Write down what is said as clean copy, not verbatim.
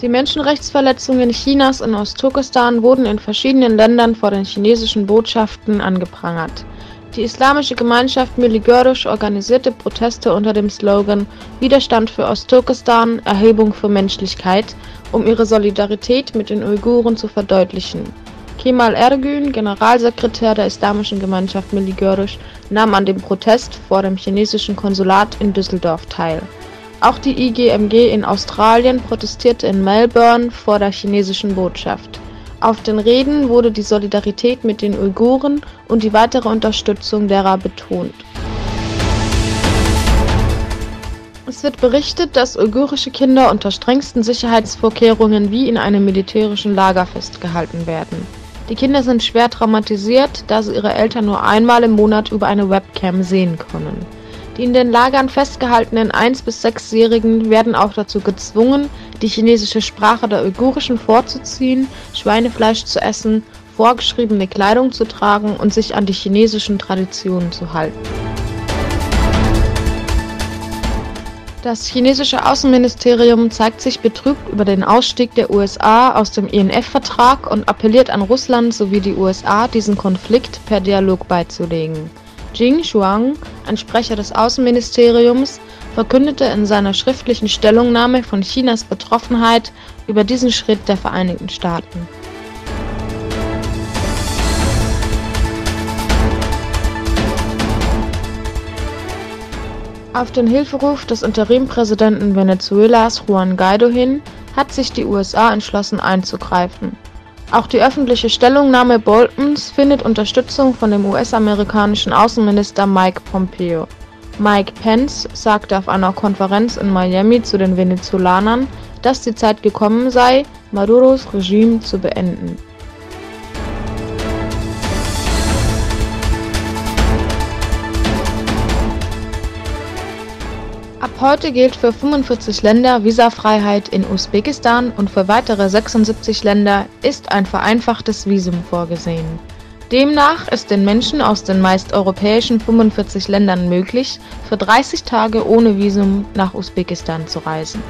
Die Menschenrechtsverletzungen Chinas in Ostturkestan wurden in verschiedenen Ländern vor den chinesischen Botschaften angeprangert. Die islamische Gemeinschaft Milli Görüş organisierte Proteste unter dem Slogan „Widerstand für Ostturkestan, Erhebung für Menschlichkeit“, um ihre Solidarität mit den Uiguren zu verdeutlichen. Kemal Ergün, Generalsekretär der islamischen Gemeinschaft Milli Görüş, nahm an dem Protest vor dem chinesischen Konsulat in Düsseldorf teil. Auch die IGMG in Australien protestierte in Melbourne vor der chinesischen Botschaft. Auf den Reden wurde die Solidarität mit den Uiguren und die weitere Unterstützung derer betont. Es wird berichtet, dass uigurische Kinder unter strengsten Sicherheitsvorkehrungen wie in einem militärischen Lager festgehalten werden. Die Kinder sind schwer traumatisiert, da sie ihre Eltern nur einmal im Monat über eine Webcam sehen können. Die in den Lagern festgehaltenen 1- bis 6-Jährigen werden auch dazu gezwungen, die chinesische Sprache der Uigurischen vorzuziehen, Schweinefleisch zu essen, vorgeschriebene Kleidung zu tragen und sich an die chinesischen Traditionen zu halten. Das chinesische Außenministerium zeigt sich betrübt über den Ausstieg der USA aus dem INF-Vertrag und appelliert an Russland sowie die USA, diesen Konflikt per Dialog beizulegen. Jing Shuang, ein Sprecher des Außenministeriums, verkündete in seiner schriftlichen Stellungnahme von Chinas Betroffenheit über diesen Schritt der Vereinigten Staaten. Auf den Hilferuf des Interimpräsidenten Venezuelas Juan Guaido hin hat sich die USA entschlossen einzugreifen. Auch die öffentliche Stellungnahme Boltons findet Unterstützung von dem US-amerikanischen Außenminister Mike Pompeo. Mike Pence sagte auf einer Konferenz in Miami zu den Venezolanern, dass die Zeit gekommen sei, Maduros Regime zu beenden. Ab heute gilt für 45 Länder Visafreiheit in Usbekistan und für weitere 76 Länder ist ein vereinfachtes Visum vorgesehen. Demnach ist den Menschen aus den meist europäischen 45 Ländern möglich, für 30 Tage ohne Visum nach Usbekistan zu reisen.